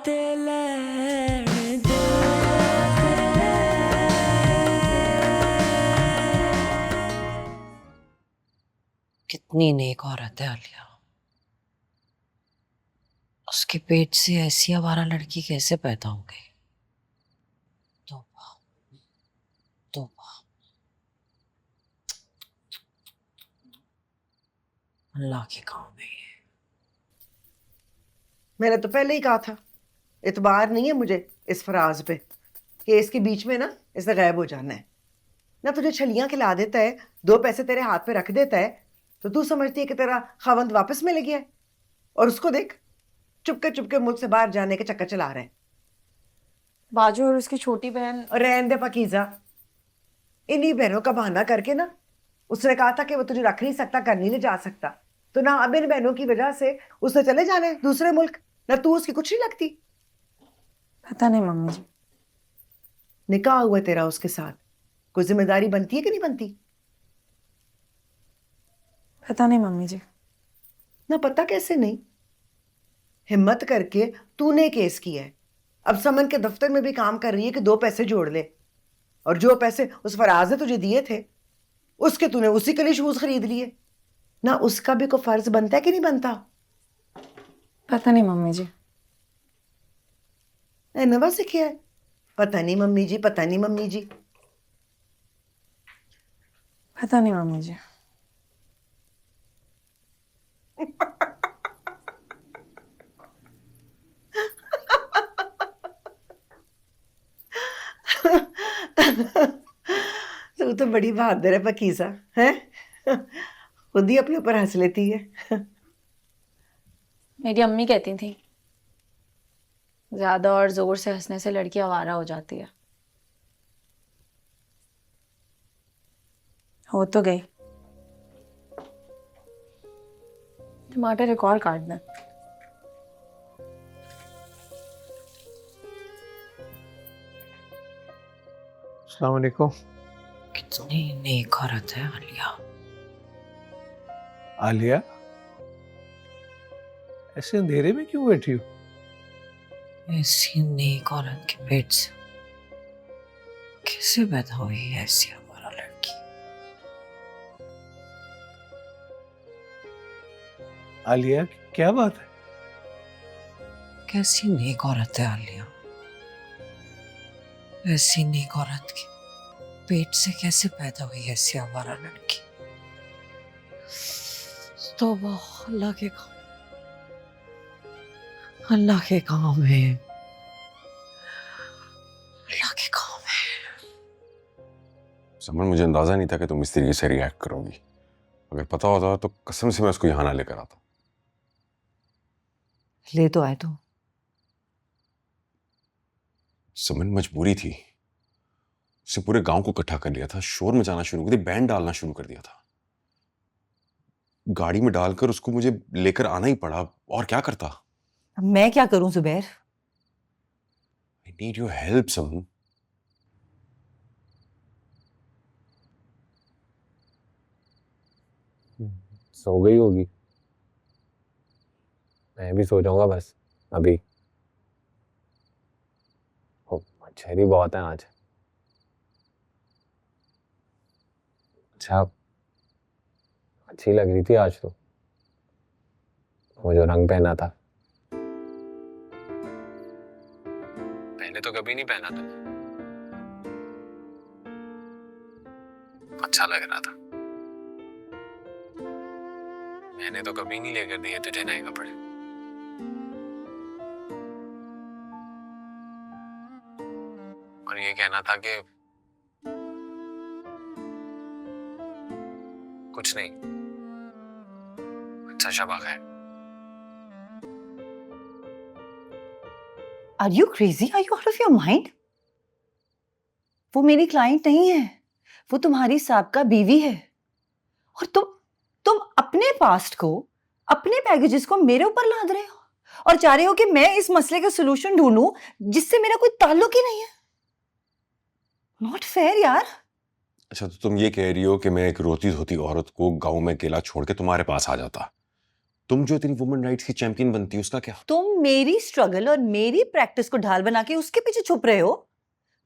ते लैण दे। कितनी नेक औरत है आलिया। उसके पेट से ऐसी आवारा लड़की कैसे पैदा हो गई? तौबा तौबा। अल्लाह के काम है ये। मैंने तो पहले ही कहा था, इतबार नहीं है मुझे इस फराज पे कि इसके बीच में ना इसे गायब हो जाना है। ना तुझे छलियां खिला देता है, दो पैसे तेरे हाथ पे रख देता है, तो तू समझती है कि तेरा खावंद वापस मिल गया है। और उसको देख, चुपके मुल्क से बाहर जाने के चक्कर चला रहे हैं। बाजू और उसकी छोटी बहन। और रहने दे पकीज़ा, इन्हीं बहनों का बहाना करके ना उसने कहा था कि वो तुझे रख नहीं सकता, कर नहीं ले जा सकता, तो ना अब इन बहनों की वजह से उसने चले जाना है दूसरे मुल्क। ना तू उसकी कुछ नहीं लगती। पता नहीं मम्मी जी। निकाह हुआ तेरा उसके साथ, कोई जिम्मेदारी बनती है कि नहीं बनती? पता नहीं मम्मी जी। ना पता कैसे नहीं, हिम्मत करके तूने केस किया है। अब समन के दफ्तर में भी काम कर रही है कि दो पैसे जोड़ ले, और जो पैसे उस फराज ने तुझे दिए थे उसके तूने उसी के लिए शूज खरीद लिए। ना उसका भी कोई फर्ज बनता है कि नहीं बनता? पता नहीं मम्मी जी। नवा सीखा है, पता नहीं मम्मी जी, पता नहीं मम्मी जी। पता नहीं मम्मी जी। तू तो बड़ी बहादुर है पकीज़ा, है? खुद ही अपने ऊपर हंस लेती है। मेरी अम्मी कहती थी ज्यादा और जोर से हंसने से लड़की आवारा हो जाती है। हो तो गई। टमाटर एक और काट दें। अस्सलाम वालेकुम। कितनी नेक औरत है आलिया। आलिया, ऐसे अंधेरे में क्यों बैठी हो? ऐसी नेक औरत के पेट से कैसे पैदा हुई ऐसी हमारा लड़की? आलिया, क्या बात है? कैसी नेक औरत है आलिया। ऐसी नेक औरत के पेट से कैसे पैदा हुई ऐसी आवारा लड़की? तो वो अल्लाह के काम, अल्लाह के काम है, अल्लाह के काम है। समझ, मुझे अंदाजा नहीं था कि तुम इस तरीके से रिएक्ट करोगी। अगर पता होता तो कसम से मैं उसको यहाँ ना लेकर आता। ले तो आए तुम। समझ, मजबूरी थी। उसे पूरे गांव को इकट्ठा कर लिया था, शोर मचाना शुरू कर दिया, बैंड डालना शुरू कर दिया था। गाड़ी में डालकर उसको मुझे लेकर आना ही पड़ा, और क्या करता। अब मैं क्या करूं Zubair? I need your help समन। सो गई होगी। मैं भी सो जाऊंगा बस अभी। मच्छर बहुत है आज। अच्छा, अच्छी लग रही थी आज तो, वो जो रंग पहना था। पहले तो कभी नहीं पहना था। अच्छा लग रहा था। मैंने तो कभी नहीं लेकर दिए तुझे नए कपड़े। और ये कहना था कि कुछ नहीं, अच्छा शबा है। Are you crazy? Are you out of your mind? वो मेरी क्लाइंट नहीं है, वो तुम्हारी साबका बीवी है। और तुम अपने पास्ट को, अपने बैगेजेस को मेरे ऊपर लाद रहे हो और चाह रहे हो कि मैं इस मसले का सलूशन ढूंढूं जिससे मेरा कोई ताल्लुक ही नहीं है। नॉट फेयर यार। अच्छा, तो तुम ये कह रही हो कि मैं एक रोती धोती औरत को गांव में अकेला छोड़ के तुम्हारे पास आ जाता तुम जो इतनी वुमेन राइट्स की चैंपियन बनती हो उसका क्या? तुम मेरी स्ट्रगल और मेरी प्रैक्टिस को ढाल बना के उसके पीछे छुप रहे हो।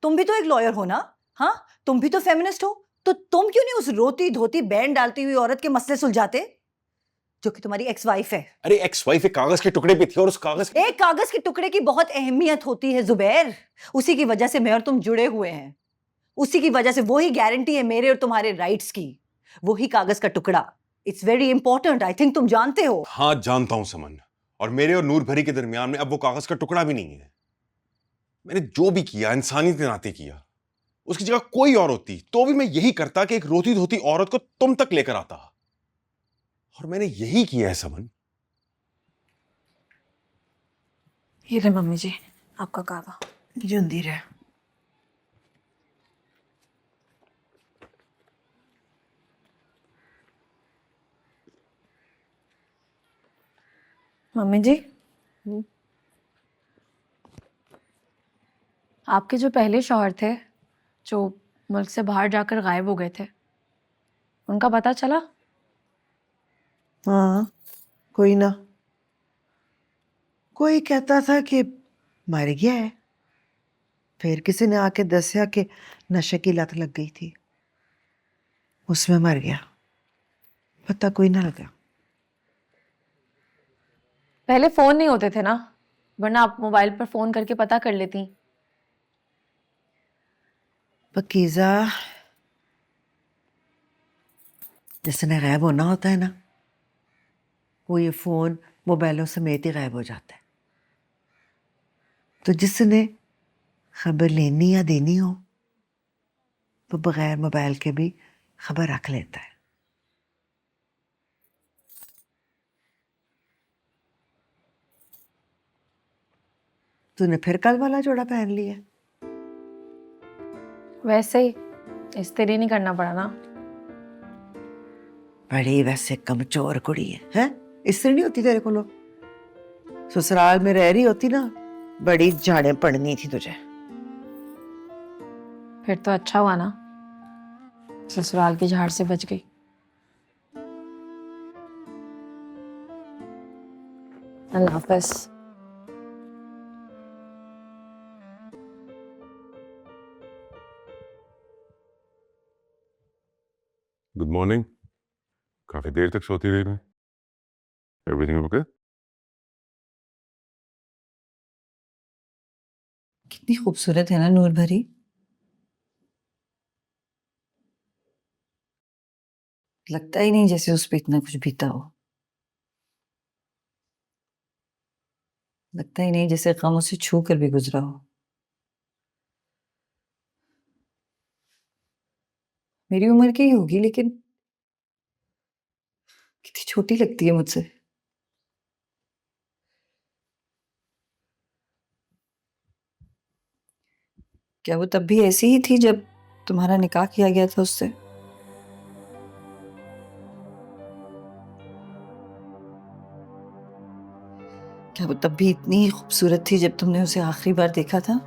तुम भी तो एक लॉयर हो ना? हाँ, तुम भी तो फेमिनिस्ट हो। तो तुम क्यों नहीं उस रोती धोती बैंड डालती हुई औरत के मसले सुलझाते जो कि तुम्हारी एक्स वाइफ है? अरे एक्स वाइफ एक कागज के टुकड़े पे थी और उस कागज एक कागज के टुकड़े की बहुत अहमियत होती है जुबैर। उसी की वजह से मैं और तुम जुड़े हुए हैं। उसी की वजह से वही गारंटी है मेरे और तुम्हारे राइट्स की। वही कागज का टुकड़ा। It's very important. I think तुम जानते हो। हाँ जानता हूं समन, और मेरे और नूर भरी के दरमियान में अब वो कागज का टुकड़ा भी नहीं है। मैंने जो भी किया इंसानियत के नाते किया। उसकी जगह कोई और होती तो भी मैं यही करता कि एक रोती धोती औरत को तुम तक लेकर आता, और मैंने यही किया है समन। ये ले मम्मी जी आपका कावा। जिंदी रहे। मम्मी जी आपके जो पहले शौहर थे जो मुल्क से बाहर जाकर गायब हो गए थे, उनका पता चला? हाँ, कोई ना। कोई कहता था कि मर गया है, फिर किसी ने आके दसिया कि नशे की लत लग गई थी, उसमें मर गया। पता कोई ना लगा। पहले फोन नहीं होते थे ना, वरना आप मोबाइल पर फोन करके पता कर लेती। पकीज़ा जिसने गायब होना होता है ना, वो ये फोन मोबाइलों समेत ही गायब हो जाता है। तो जिसने खबर लेनी या देनी हो वो बगैर मोबाइल के भी खबर रख लेता है। तूने फिर कल वाला जोड़ा पहन लिया? वैसे ही इस्त्री नहीं करना पड़ा ना। बड़ी वैसे कमचोर कुड़ी है, हैं? इससे नहीं होती तेरे को लोग? ससुराल में रह रही होती ना, बड़ी झाड़ें पड़नी थी तुझे। फिर तो अच्छा हुआ ना, ससुराल की झाड़ से बच गई। अल्लाह हाफ़िज़। Good morning. काफी देर तक सोती रही मैं। Everything okay? कितनी खूबसूरत है ना नूर भरी। लगता ही नहीं जैसे उस पे इतना कुछ बीता हो। लगता ही नहीं जैसे गम उसे छू कर भी गुजरा हो। मेरी उम्र की ही होगी, लेकिन कितनी छोटी लगती है मुझसे। क्या वो तब भी ऐसी ही थी जब तुम्हारा निकाह किया गया था उससे? क्या वो तब भी इतनी ही खूबसूरत थी जब तुमने उसे आखिरी बार देखा था?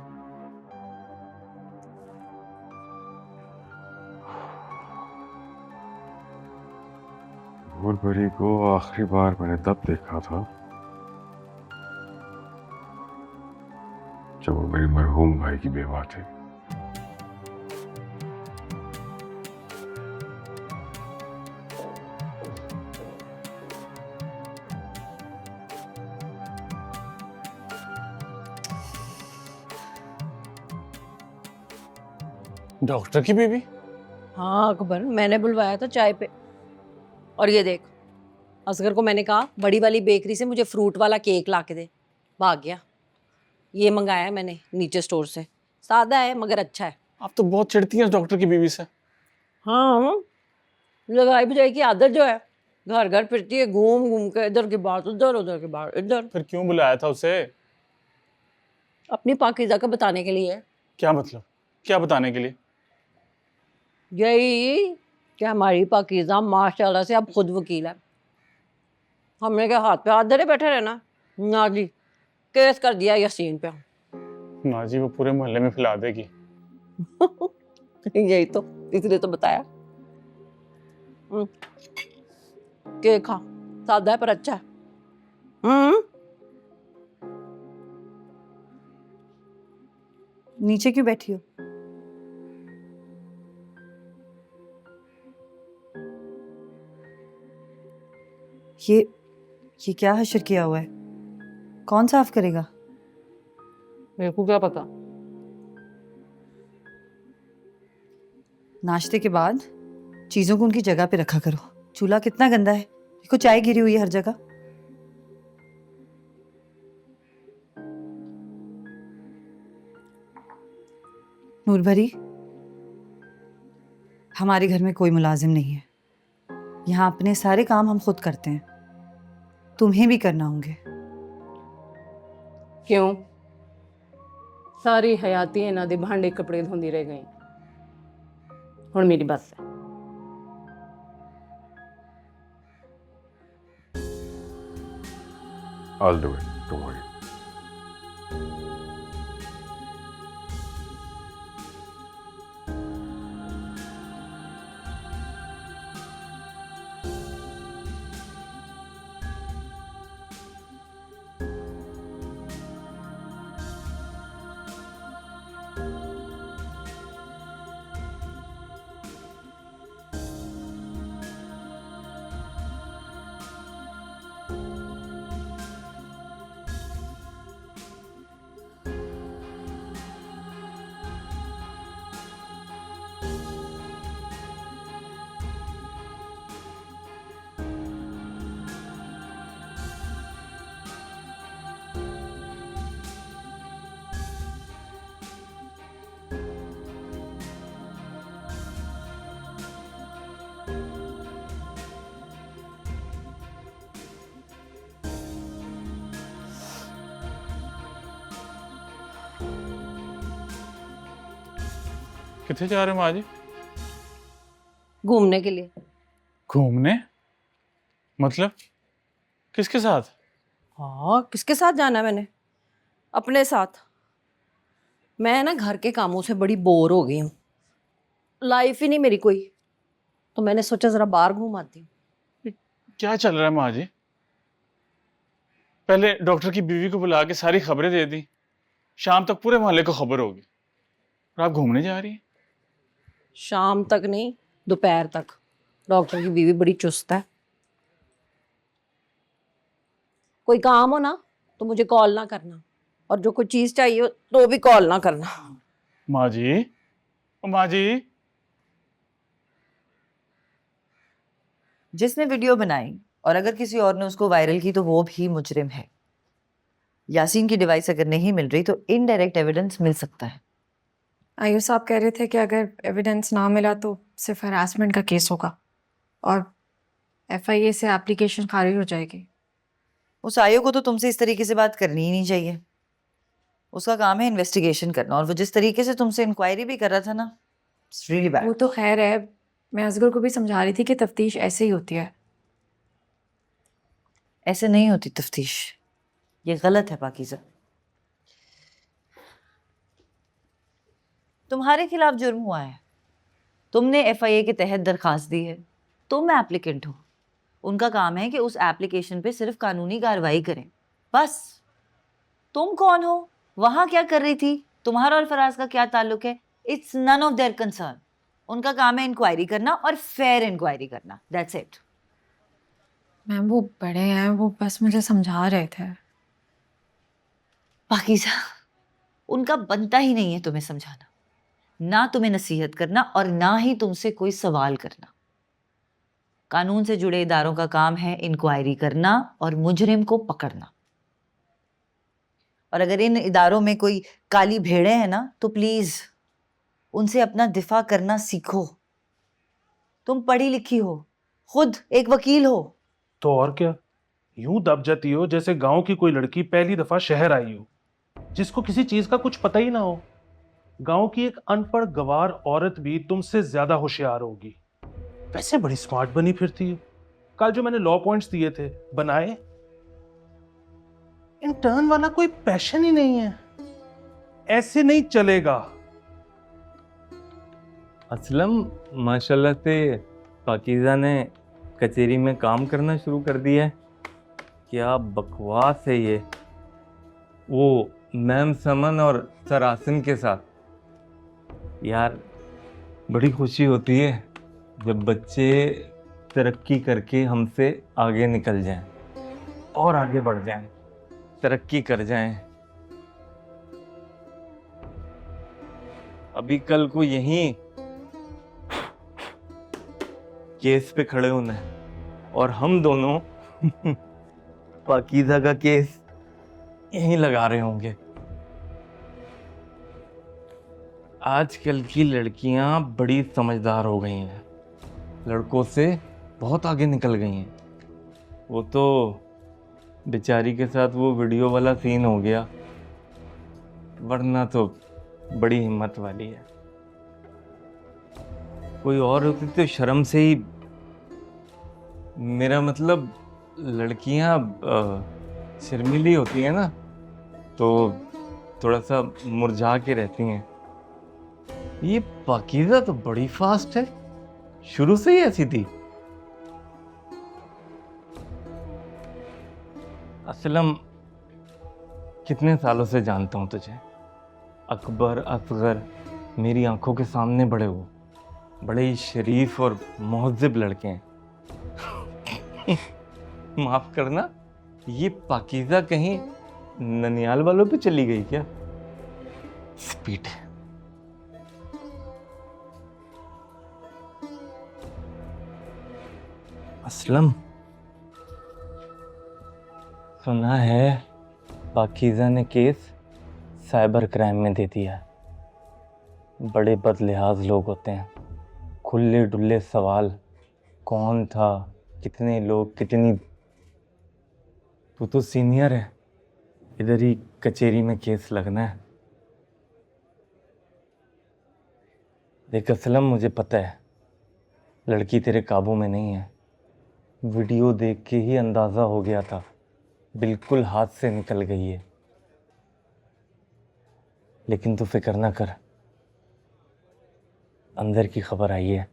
नूर भरी को आखिरी बार मैंने तब देखा था जब वो मेरे मरहूम भाई की बेवा थी। डॉक्टर की बीवी? हाँ अकबर, मैंने बुलवाया था चाय पे। और ये देख, असगर को मैंने कहा बड़ी वाली बेकरी से मुझे फ्रूट वाला केक ला के दे, भाग गया। ये मंगाया है मैंने नीचे स्टोर से, सादा है मगर अच्छा है। आप तो बहुत चिढ़ती हैं डॉक्टर की बीवी से। हाँ, लगाई बुझाई की आदत जो है, घर घर फिरती है घूम घूम के, इधर की बात उधर, उधर की बात इधर। फिर क्यों बुलाया था उसे? अपनी पाकीज़ा का बताने के लिए। क्या मतलब? क्या बताने के लिए? यही कि हमारी पाकीज़ा माशाल्लाह से अब खुद वकील है। हमने क्या हाथ पे हाथ धरे बैठे रहना? ना जी, केस कर दिया यासीन पे। माँ जी वो पूरे मोहल्ले में फैला देगी। यही तो, इसलिए तो बताया। केक खा, सादा है पर अच्छा है। नीचे क्यों बैठी हो? ये क्या हशर किया हुआ है? कौन साफ करेगा? मेरे को क्या पता। नाश्ते के बाद चीजों को उनकी जगह पे रखा करो। चूल्हा कितना गंदा है, देखो चाय गिरी हुई है हर जगह। नूर भरी, हमारे घर में कोई मुलाजिम नहीं है। यहाँ अपने सारे काम हम खुद करते हैं, तुम्हें भी करना होंगे। क्यों? सारी हयाती इन्हां दे भांडे कपड़े धोंदी रह गई। हुण मेरी बस है। I'll do it. Don't worry. कितने जा रहे हो माँ जी? घूमने के लिए। घूमने? मतलब किसके साथ? हाँ, किसके साथ जाना है? मैंने अपने साथ। मैं ना घर के कामों से बड़ी बोर हो गई हूँ, लाइफ ही नहीं मेरी कोई, तो मैंने सोचा जरा बाहर घूम आती हूँ। क्या चल रहा है माँ जी? पहले डॉक्टर की बीवी को बुला के सारी खबरें दे दी, शाम तक पूरे मोहल्ले को खबर होगी, और आप घूमने जा रही हैं? शाम तक नहीं, दोपहर तक। डॉक्टर की बीवी बड़ी चुस्त है। कोई काम हो ना तो मुझे कॉल ना करना, और जो कोई चीज चाहिए हो तो भी कॉल ना करना। माँ जी, ओ माँ जी। जिसने वीडियो बनाई और अगर किसी और ने उसको वायरल की तो वो भी मुजरिम है। यासीन की डिवाइस अगर नहीं मिल रही तो इनडायरेक्ट एविडेंस मिल सकता है। आयुष साहब कह रहे थे कि अगर एविडेंस ना मिला तो सिर्फ हरासमेंट का केस होगा और एफआईए से एप्लीकेशन खारिज हो जाएगी। उस आयोग को तो तुमसे इस तरीके से बात करनी ही नहीं चाहिए। उसका काम है इन्वेस्टिगेशन करना, और वो जिस तरीके से तुमसे इंक्वायरी भी कर रहा था ना, इट्स रियली बैड। वो तो खैर है, मैं असगर को भी समझा रही थी कि तफ्तीश ऐसे ही होती है। ऐसे नहीं होती तफ्तीश, ये गलत है पाकीज़ा। तुम्हारे खिलाफ जुर्म हुआ है, तुमने एफआईए के तहत दरखास्त दी है, तुम एप्लीकेंट हो। उनका काम है कि उस एप्लीकेशन पे सिर्फ कानूनी कार्रवाई करें, बस। तुम कौन हो, वहां क्या कर रही थी, तुम्हारा और फराज का क्या ताल्लुक है, it's none of their concern. उनका काम है इंक्वायरी करना, और फेयर इंक्वायरी करना, दैट्स इट। मैम वो बड़े हैं, वो बस मुझे समझा रहे थे। पाकीज़ा, उनका बनता ही नहीं है तुम्हें समझाना, ना तुम्हें नसीहत करना और ना ही तुमसे कोई सवाल करना। कानून से जुड़े इदारों का काम है इंक्वायरी करना और मुजरिम को पकड़ना। और अगर इन इदारों में कोई काली भेड़ें हैं ना, तो प्लीज उनसे अपना दिफा करना सीखो। तुम पढ़ी लिखी हो, खुद एक वकील हो। तो और क्या, यूं दब जाती हो जैसे गांव की कोई लड़की पहली दफा शहर आई हो, जिसको किसी चीज का कुछ पता ही ना हो। गांव की एक अनपढ़ गवार औरत भी तुमसे ज्यादा होशियार होगी। वैसे बड़ी स्मार्ट बनी फिरती हो। कल जो मैंने लॉ पॉइंट्स दिए थे बनाए? इंटर्न वाला कोई पैशन ही नहीं है, ऐसे नहीं चलेगा। असलम माशाल्लाह से पाकीज़ा ने कचेरी में काम करना शुरू कर दिया है। क्या बकवास है ये। वो मैम समन और सर आसिम के साथ। यार बड़ी खुशी होती है जब बच्चे तरक्की करके हमसे आगे निकल जाएं और आगे बढ़ जाएं, तरक्की कर जाएं। अभी कल को यहीं केस पे खड़े होना है और हम दोनों पाकीज़ा का केस यहीं लगा रहे होंगे। आजकल की लड़कियां बड़ी समझदार हो गई हैं, लड़कों से बहुत आगे निकल गई हैं। वो तो बेचारी के साथ वो वीडियो वाला सीन हो गया, वरना तो बड़ी हिम्मत वाली है। कोई और होती तो शर्म से ही, मेरा मतलब लड़कियां शर्मीली होती हैं ना, तो थोड़ा सा मुरझा के रहती हैं। ये पाकीज़ा तो बड़ी फास्ट है, शुरू से ही ऐसी थी। असलम कितने सालों से जानता हूं तुझे। अकबर असगर मेरी आंखों के सामने बड़े हो, बड़े ही शरीफ और मुहज़्ज़िब लड़के हैं। माफ करना, ये पाकीज़ा कहीं ननियाल वालों पे चली गई क्या? स्पीड। असलम, सुना है पाकीज़ा ने केस साइबर क्राइम में दे दिया है। बड़े बदलिहाज लोग होते हैं, खुले डुल्ले सवाल, कौन था, कितने लोग, कितनी। तू तो सीनियर है, इधर ही कचहरी में केस लगना है। देख असलम, मुझे पता है लड़की तेरे काबू में नहीं है। वीडियो देख के ही अंदाज़ा हो गया था, बिल्कुल हाथ से निकल गई है। लेकिन तू फिक्र ना कर, अंदर की खबर आई है,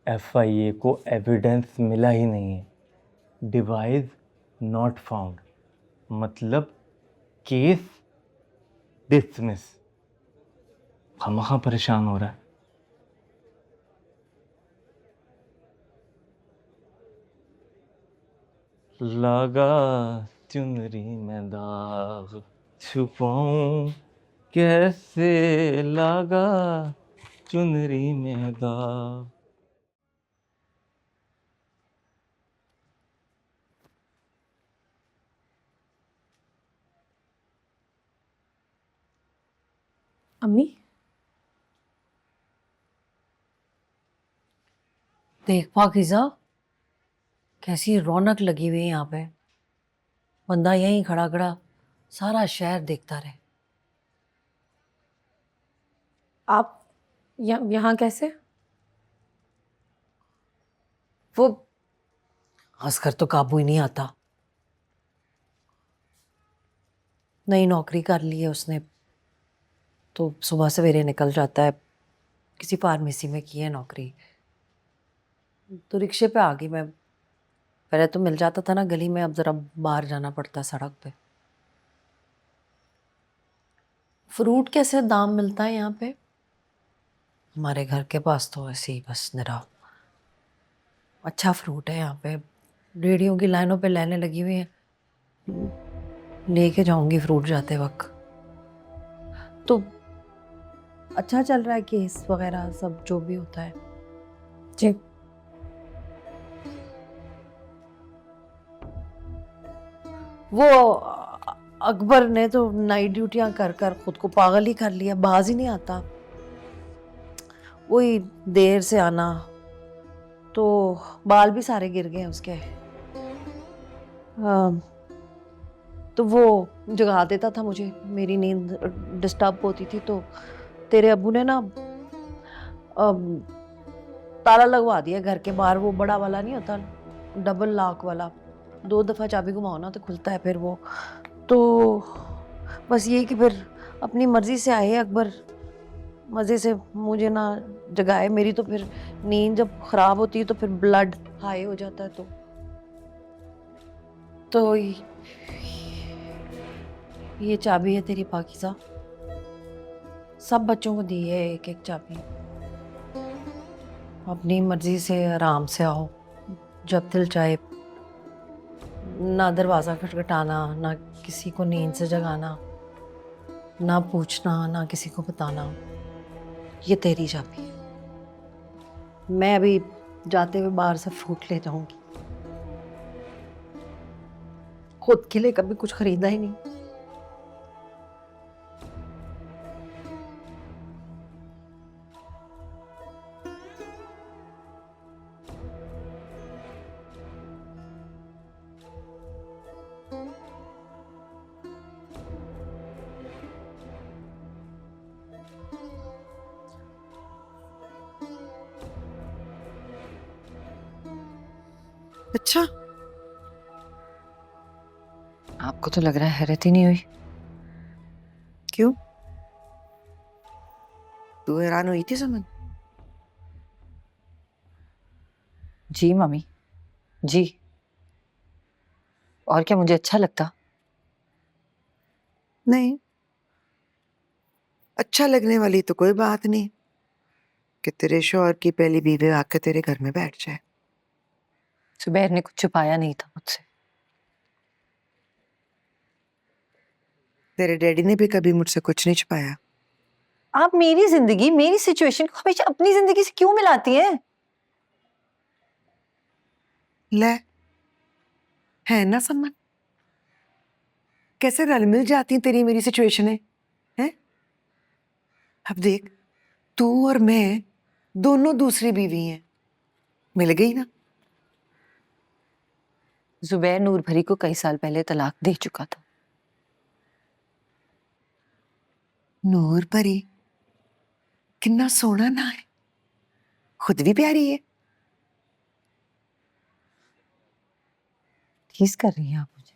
FIA को एविडेंस मिला ही नहीं है, डिवाइस नॉट फाउंड, मतलब केस डिसमिस। खामखा परेशान हो रहा है। लगा चुनरी में दाग, छुपाऊं कैसे, लगा चुनरी में दाग। अम्मी, देख पाकीज़ा, कैसी रौनक लगी हुई है यहाँ पे। बंदा यहीं खड़ा खड़ा सारा शहर देखता रहे। आप यहाँ कैसे? वो असगर तो काबू ही नहीं आता। नई नौकरी कर ली है उसने, तो सुबह सवेरे निकल जाता है। किसी फार्मेसी में की है नौकरी, तो रिक्शे पे आ गई मैं। पहले तो मिल जाता था ना गली में, अब ज़रा बाहर जाना पड़ता सड़क पे। फ्रूट कैसे दाम मिलता है यहाँ पे? हमारे घर के पास तो ऐसे ही बस निरा अच्छा फ्रूट है यहाँ पे। रेडियों की लाइनों पे लाइनें लगी हुई हैं। लेके जाऊंगी फ्रूट जाते वक्त। तो अच्छा चल रहा है केस वगैरह सब जो भी होता है? जी। वो अकबर ने तो नाइट ड्यूटियां कर कर खुद को पागल ही कर लिया, बाज ही नहीं आता। वही देर से आना, तो बाल भी सारे गिर गए उसके। तो वो जगा देता था मुझे, मेरी नींद डिस्टर्ब होती थी। तो तेरे अब्बू ने ना ताला लगवा दिया घर के बाहर, वो बड़ा वाला नहीं होता, डबल लॉक वाला। 2 दफ़ा चाबी घुमाओ ना तो खुलता है फिर वो। तो बस ये कि फिर अपनी मर्ज़ी से आए अकबर, मज़े से मुझे ना जगाए। मेरी तो फिर नींद जब ख़राब होती है तो फिर ब्लड हाई हो जाता है। तो तो ये चाबी है तेरी पाकीज़ा। सब बच्चों को दी है एक एक चाबी। अपनी मर्जी से आराम से आओ, जब दिल चाहे। ना दरवाज़ा खटखटाना, ना किसी को नींद से जगाना, ना पूछना, ना किसी को बताना। ये तेरी चाबी है। मैं अभी जाते हुए बाहर से फ्रूट ले जाऊंगी। खुद के लिए कभी कुछ खरीदा ही नहीं। अच्छा, आपको तो लग रहा है हैरत ही नहीं हुई? क्यों? तू हैरान हुई थी समन? जी मम्मी, जी। और क्या मुझे अच्छा लगता? नहीं, अच्छा लगने वाली तो कोई बात नहीं कि तेरे शौहर की पहली बीवी आकर तेरे घर में बैठ जाए। सुबैर ने कुछ छुपाया नहीं था मुझसे। तेरे डैडी ने भी कभी मुझसे कुछ नहीं छुपाया। आप मेरी जिंदगी, मेरी सिचुएशन को हमेशा अपनी जिंदगी से क्यों मिलाती हैं? ले, है ना सम्मान, कैसे रल मिल जाती हैं तेरी मेरी सिचुएशन है? अब देख, तू और मैं दोनों दूसरी बीवी हैं, मिल गई ना। जुबैर नूर भरी को कई साल पहले तलाक दे चुका था। नूर भरी कितना सोना ना है, खुद भी प्यारी है। टीज कर रही हैं आप मुझे?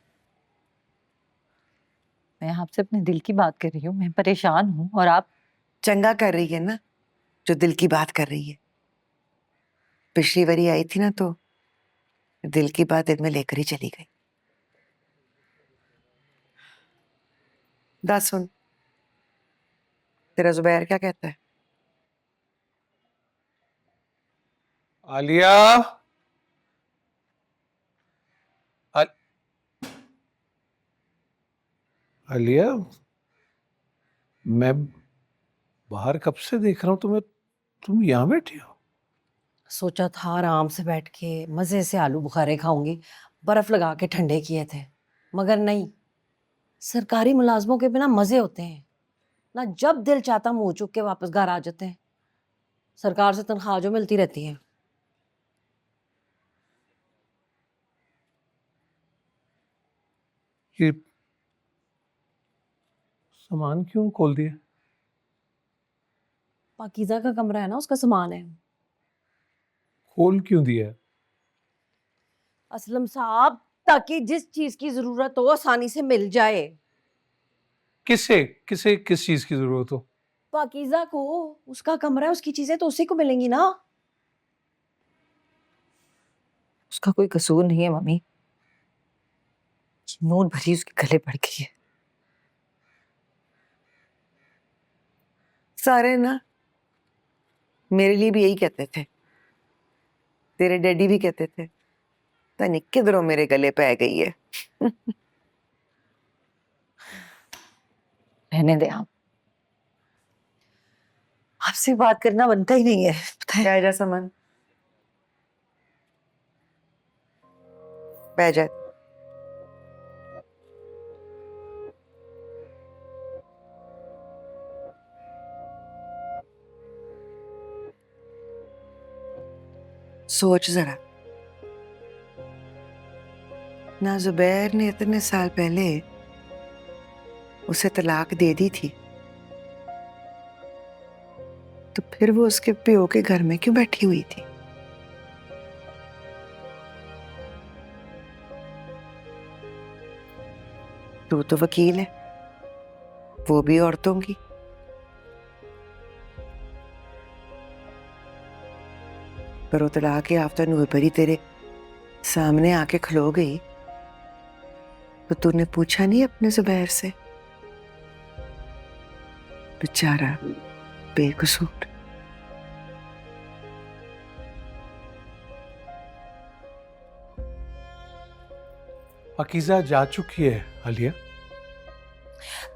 मैं आपसे अपने दिल की बात कर रही हूँ। मैं परेशान हूँ और आप चंगा कर रही है ना, जो दिल की बात कर रही है। पिछली बारी आई थी ना तो दिल की बात दिल में लेकर ही चली गई। दस सुन, तेरा जुबैर क्या कहता है? आलिया, आलिया, मैं बाहर कब से देख रहा हूं तुम्हें, तुम यहाँ बैठी हो? सोचा था आराम से बैठ के मज़े से आलू बुखारे खाऊंगी, बर्फ लगा के ठंडे किए थे। मगर नहीं, सरकारी मुलाजमों के बिना मज़े होते हैं ना। जब दिल चाहता मुंह चुक के वापस घर आ जाते हैं। सरकार से तनख्वाह जो मिलती रहती है। ये सामान क्यों खोल दिया? पाकीज़ा का कमरा है ना, उसका सामान है। खोल क्यों दिया? असलम साहब, ताकि जिस चीज की जरूरत हो आसानी से मिल जाए। किसे किसे किस चीज की जरूरत हो? पाकीज़ा को, उसका कमरा है, उसकी चीजें तो उसी को मिलेंगी ना। उसका कोई कसूर नहीं है मम्मी। नूर भरी उसके गले पड़ गई है। सारे ना मेरे लिए भी यही कहते थे, तेरे डैडी भी कहते थे, तनी किधरों मेरे गले पै गई है। रहने दे आप। आपसे बात करना बनता ही नहीं है, पता है? बैठ जा समन, बैठ जा। सोच जरा, ना जुबैर ने इतने साल पहले उसे तलाक दे दी थी, तो फिर वो उसके प्यो के घर में क्यों बैठी हुई थी? तू तो वकील है, वो भी औरतों की। पर वो तलाक याफ्ता नूर भरी तेरे सामने आके खलो गई तो तूने पूछा नहीं अपने जुबैर से? बेचारा बेकसूर। पाकीज़ा जा चुकी है आलिया।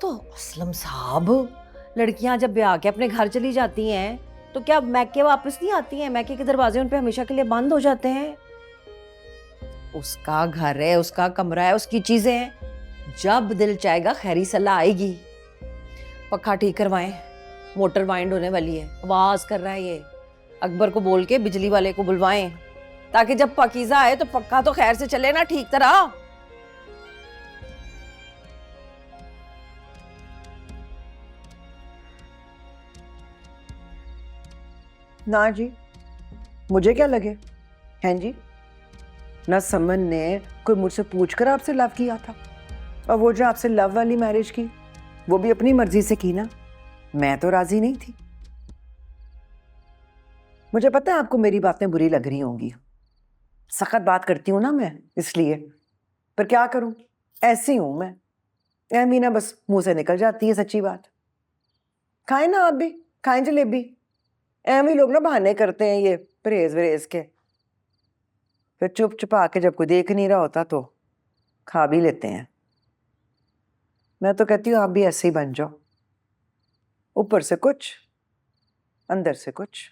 तो असलम साहब, लड़कियां जब ब्याह के अपने घर चली जाती हैं तो क्या मैके वापस नहीं आती हैं? मैके के दरवाजे उन पे हमेशा के लिए बंद हो जाते हैं? उसका घर है, उसका कमरा है, उसकी चीजें हैं। जब दिल चाहेगा खैरी सलाह आएगी। पक्का ठीक करवाएं, मोटर वाइंड होने वाली है, आवाज कर रहा है ये। अकबर को बोल के बिजली वाले को बुलवाएं ताकि जब पाकीज़ा आए तो पक्का तो खैर से चले ना ठीक तरह। ना जी, मुझे क्या लगे? हैं जी, ना समन ने कोई मुझसे पूछकर आपसे लव किया था, और वो जो आपसे लव वाली मैरिज की वो भी अपनी मर्जी से की ना। मैं तो राजी नहीं थी। मुझे पता है आपको मेरी बातें बुरी लग रही होंगी, सख्त बात करती हूँ ना मैं इसलिए, पर क्या करूं, ऐसी हूं मैं। मीना बस मुंह से निकल जाती है सच्ची बात। खाएं ना आप भी, खाएं जलेबी। एम ही लोग ना बहाने करते हैं ये परहेज वरहेज के, फिर चुप चुपा के जब कोई देख नहीं रहा होता तो खा भी लेते हैं। मैं तो कहती हूँ आप भी ऐसे ही बन जाओ, ऊपर से कुछ अंदर से कुछ।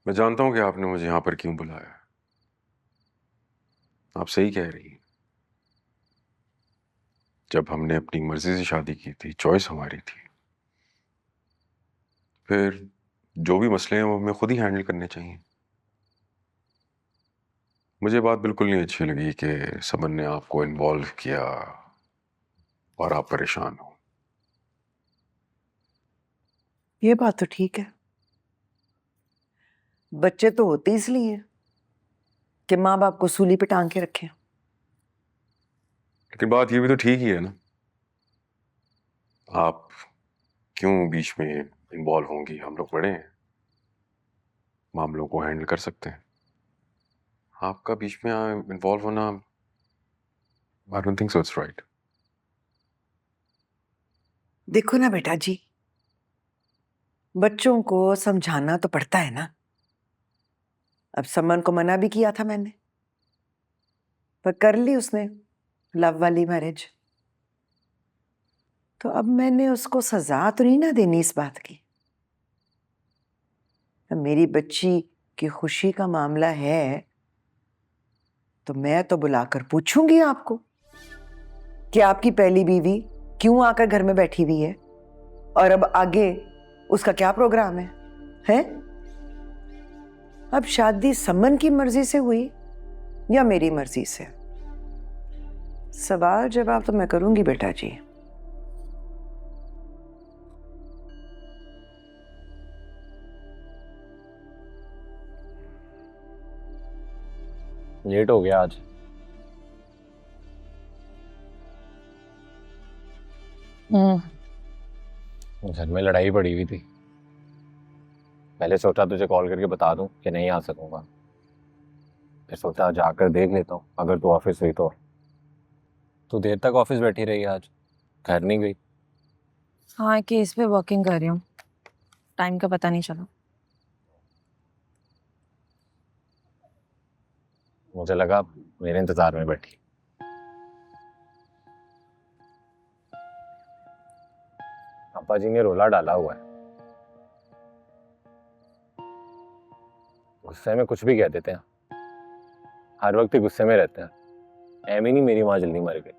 मैं जानता हूं कि आपने मुझे यहां पर क्यों बुलाया। आप सही कह रही हैं। जब हमने अपनी मर्जी से शादी की थी, चॉइस हमारी थी, फिर जो भी मसले हैं वो हमें खुद ही हैंडल करने चाहिए। मुझे बात बिल्कुल नहीं अच्छी लगी कि समन ने आपको इन्वॉल्व किया और आप परेशान हो। ये बात तो ठीक है, बच्चे तो होते इसलिए कि माँ बाप को सूली पे टांग के रखें। लेकिन बात ये भी तो ठीक ही है ना, आप क्यों बीच में इन्वॉल्व होंगी? हम लोग बड़े हैं, मामलों को हैंडल कर सकते हैं। आपका बीच में इन्वॉल्व होना, I don't think so it's right. देखो ना बेटा जी, बच्चों को समझाना तो पड़ता है ना। अब समन को मना भी किया था मैंने, पर कर ली उसने लव वाली मैरिज, तो अब मैंने उसको सजा तो नहीं ना देनी इस बात की। अब मेरी बच्ची की खुशी का मामला है तो मैं तो बुलाकर पूछूंगी आपको कि आपकी पहली बीवी क्यों आकर घर में बैठी हुई है, और अब आगे उसका क्या प्रोग्राम है, हैं? अब शादी समन की मर्जी से हुई या मेरी मर्जी से? सवाल जवाब तो मैं करूंगी बेटा जी। लेट हो गया आज। घर में लड़ाई पड़ी हुई थी। पहले सोचा तुझे कॉल करके बता दूं कि नहीं आ सकूंगा, फिर सोचा जाकर देख लेता हूँ अगर तू ऑफिस हुई तो। तू देर तक ऑफिस बैठी रही आज, घर नहीं गई? हाँ, केस पे वर्किंग कर रही हूँ, टाइम का पता नहीं चला। मुझे लगा मेरे इंतजार में बैठी। पापा जी ने रोला डाला हुआ है, गुस्से में कुछ भी कह देते हैं, हर वक्त ही गुस्से में रहते हैं। एम ही नहीं मेरी माँ जल्दी मर गई।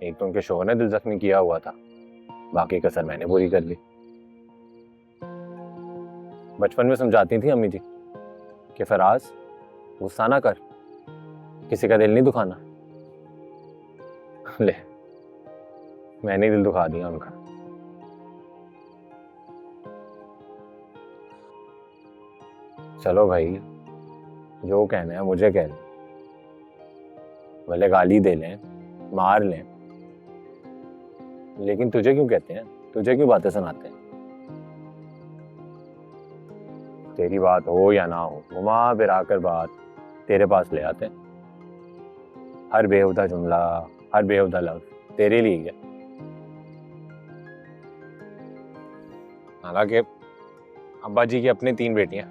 एक तो उनके शोहर ने दिल जख्मी किया हुआ था, बाकी कसर मैंने पूरी कर ली। बचपन में समझाती थी अम्मी जी कि फराज गुस्सा ना कर, किसी का दिल नहीं दुखाना। ले, मैंने ही दिल दुखा दिया उनका। चलो भाई, जो कहना है मुझे कह लें, भले गाली दे लें, मार लें, लेकिन तुझे क्यों कहते हैं, तुझे क्यों बातें सुनाते हैं? तेरी बात हो या ना हो, घुमा फिरा कर बात तेरे पास ले आते हैं। हर बेहुदा जुमला, हर बेहुदा लफ्ज तेरे लिए ही है। हालांकि अब्बा जी की अपनी 3 बेटियां,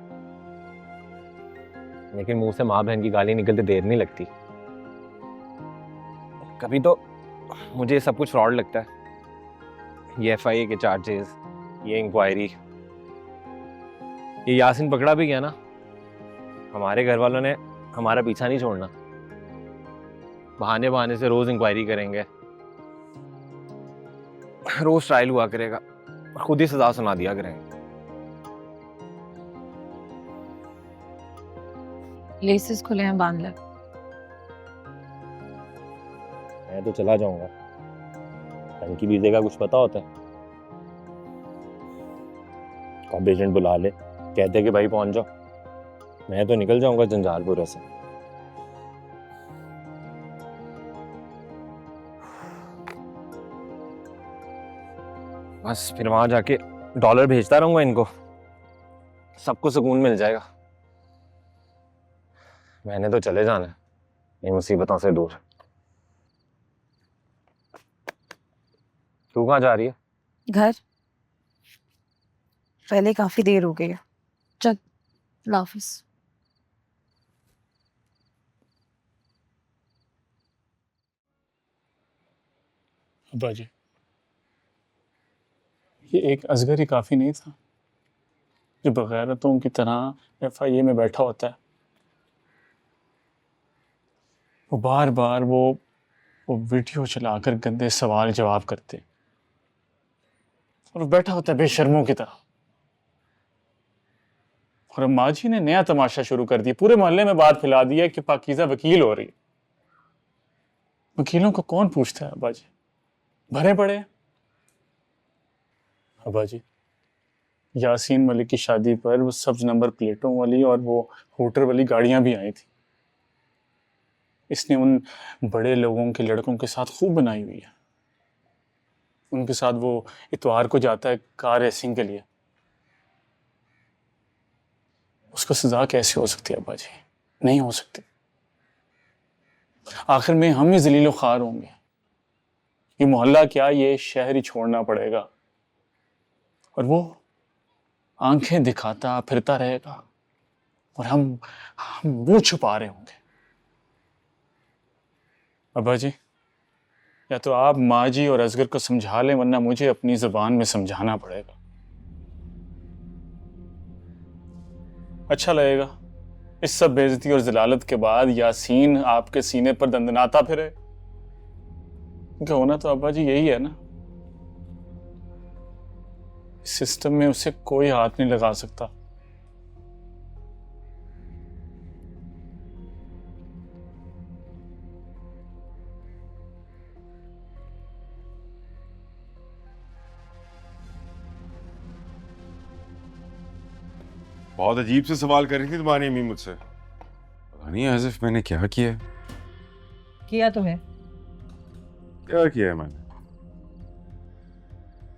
लेकिन मुंह से माँ बहन की गाली निकलते देर नहीं लगती। कभी तो मुझे ये सब कुछ फ्रॉड लगता है। ये FIA के चार्जेस, ये इंक्वायरी, ये यासीन पकड़ा भी गया ना, हमारे घर वालों ने हमारा पीछा नहीं छोड़ना। बहाने बहाने से रोज इंक्वायरी करेंगे, रोज ट्रायल हुआ करेगा और खुद ही सजा सुना दिया करेंगे। लेसेस खुले हैं, बांध ले। मैं तो चला जाऊंगा। टंकी वीजे का कुछ पता होता है? कब एजेंट बुला ले, कहते कि भाई पहुंच जाओ, मैं तो निकल जाऊंगा जंजालपुर से। बस फिर वहां जाके डॉलर भेजता रहूंगा इनको, सबको सुकून मिल जाएगा। मैंने तो चले जाना है इन मुसीबतों से दूर। तू कहाँ जा रही है? घर। पहले काफी देर हो गई है। चल, अल्लाह हाफिज। अब्बा जी, ये एक असगर ही काफ़ी नहीं था जो बगैरतों की तरह FIA में बैठा होता है। वो बार बार वो वीडियो चलाकर गंदे सवाल जवाब करते और वो बैठा होता है बेशर्मों की तरह। और अम्मा जी ने नया तमाशा शुरू कर दिया, पूरे मोहल्ले में बात फैला दी है कि पाकीज़ा वकील हो रही है। वकीलों को कौन पूछता है अब्बा जी, भरे पड़े हैं। अब्बा जी, यासीन मलिक की शादी पर वो सब्ज नंबर प्लेटों वाली और वो होटर वाली गाड़ियां भी आई थी। इसने उन बड़े लोगों के लड़कों के साथ खूब बनाई हुई है। उनके साथ वो इतवार को जाता है कार रेसिंग के लिए। उसको सजा कैसे हो सकती है अब्बा जी? नहीं हो सकती। आखिर में हम ही जलीलो ख्वार होंगे। ये मोहल्ला क्या, ये शहर ही छोड़ना पड़ेगा और वो आंखें दिखाता फिरता रहेगा और हम मुंह छुपा रहे होंगे। अब्बा जी, या तो आप माँ जी और असगर को समझा लें, वरना मुझे अपनी जुबान में समझाना पड़ेगा। अच्छा लगेगा इस सब बेइज्जती और जलालत के बाद यासीन आपके सीने पर दंदनाता फिरे? क्योंकि होना तो अब्बा जी यही है ना। इस सिस्टम में उसे कोई हाथ नहीं लगा सकता। बहुत अजीब से सवाल कर रही थी तुम्हारी अम्मी मुझसे। पता नहीं एज़ इफ मैंने क्या किया है। किया तो है। क्या किया है मैंने?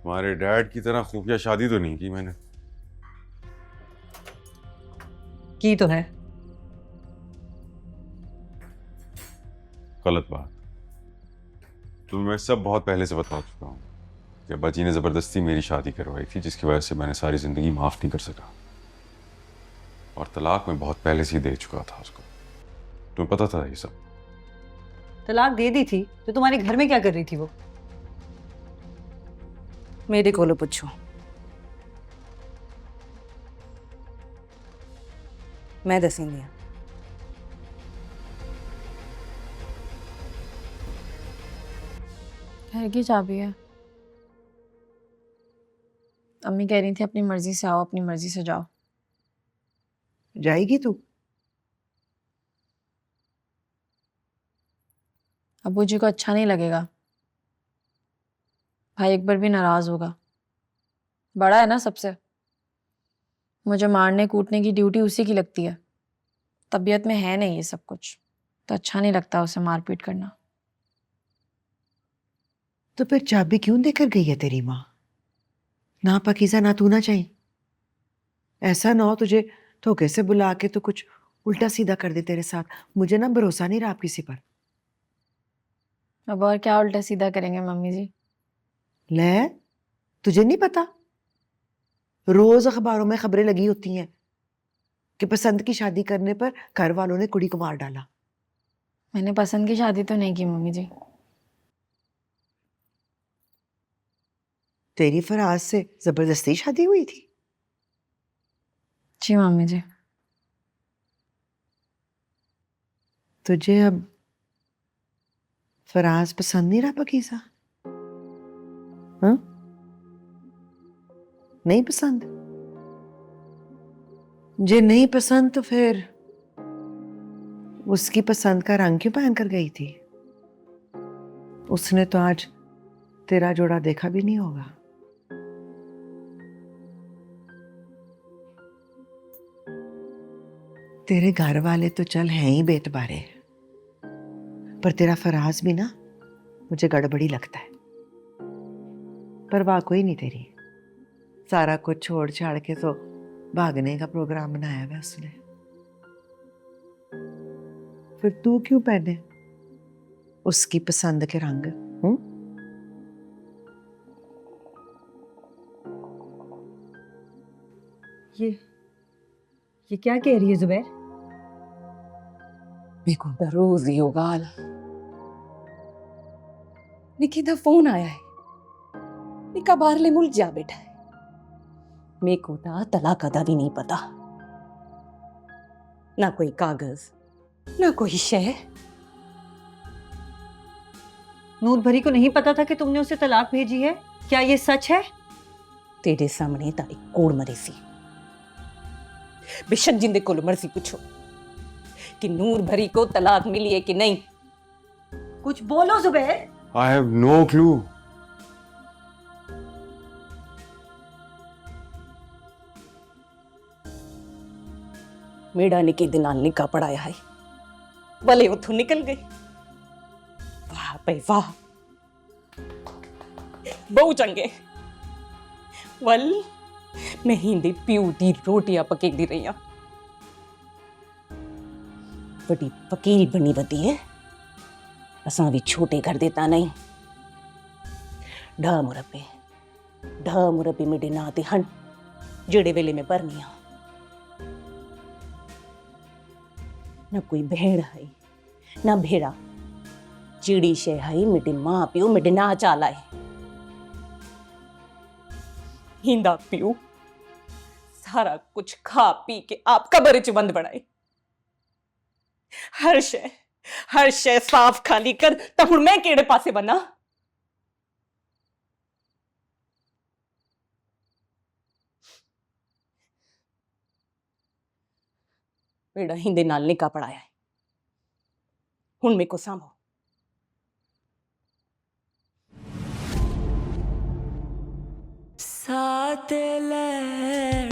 तुम्हारे डैड की तरह खुफिया शादी तो नहीं की मैंने। की तो है। गलत बात। तुम्हें मैं सब बहुत पहले से बता चुका हूँ कि अब्बा जी ने जबरदस्ती मेरी शादी करवाई थी, जिसकी वजह से मैंने सारी जिंदगी माफ नहीं कर सका। और तलाक मैं बहुत पहले से ही दे चुका था उसको। तुम्हें पता था ये सब? तलाक दे दी थी तो तुम्हारे घर में क्या कर रही थी वो? मेरे को पूछो। मैं दसी नहीं। घर की चाबी है। अम्मी कह रही थी अपनी मर्जी से आओ, अपनी मर्जी से जाओ। जाएगी तू? अब्बू जी को अच्छा नहीं लगेगा। भाई अकबर भी नाराज होगा। बड़ा है ना सबसे। मुझे मारने कूटने की ड्यूटी उसी की लगती है। तबीयत में है नहीं ये सब कुछ, तो अच्छा नहीं लगता उसे मारपीट करना। तो फिर चाबी क्यों देकर गई है तेरी माँ? ना पाकीज़ा ना तू ना चाहिए। ऐसा ना हो तुझे धोखे से बुला के तो कुछ उल्टा सीधा कर दे तेरे साथ। मुझे ना भरोसा नहीं रहा आप किसी पर। अब और क्या उल्टा सीधा करेंगे मम्मी जी? ले, तुझे नहीं पता? रोज अखबारों में खबरें लगी होती हैं कि पसंद की शादी करने पर घर वालों ने कुड़ी को मार डाला। मैंने पसंद की शादी तो नहीं की मम्मी जी। तेरी फराज से जबरदस्ती शादी हुई थी? जी मम्मी जी। तुझे अब फराज पसंद नहीं रहा पकीज़ा? हाँ? नहीं पसंद? जे नहीं पसंद तो फिर उसकी पसंद का रंग क्यों पहन कर गई थी? उसने तो आज तेरा जोड़ा देखा भी नहीं होगा। तेरे घर वाले तो चल हैं ही बेतबारे, पर तेरा फराज भी ना मुझे गड़बड़ी लगता है। परवाह कोई नहीं तेरी, सारा कुछ छोड़ छाड़ के तो भागने का प्रोग्राम बनाया हुआ उसने। फिर तू क्यों पहने उसकी पसंद के रंग? ये क्या कह रही है जुबैर? मेरे को रोज ही होगा हाल। निकी दा फोन आया है, निका बाहरले मुल्क जा बैठा है। मेरे को ता तलाक दा भी नहीं पता, ना कोई कागज ना कोई शय। नूर भरी को नहीं पता था कि तुमने उसे तलाक भेजी है? क्या ये सच है? तेरे सामने तारी कोड़ मरी सी। बेशक जिंदे कोल मर्जी पूछो कि नूर भरी को तलाक मिली है कि नहीं। कुछ बोलो Zubair. I have no clue. मेरा निके दे नाल निका पढ़ाया है, भले उथों निकल गई। वाह भाई वाह, बहु चंगे। वल मैं हिंदी प्यू दी रोटियां पकेदी रही हूं। बड़ी वकील बनी वती है, असां भी छोटे कर देता नहीं। ढा मुरब्बे मेरे ना ते हन जेड़े वेले में भरनी आ। ना कोई भेड़ है ना भेड़ा, चिड़ी शे है मेरे माँ प्यो मेरे ना चाला है। हिंदा प्यो सारा कुछ खा पी के आप कबर च बंद बनाए। हर शय साफ खाली कर, तो हुण मैं केड़े पासे बना? मेरा हिंदे नाल निका पढ़ाया है, हुण मेरे को सांभो। साथ लैण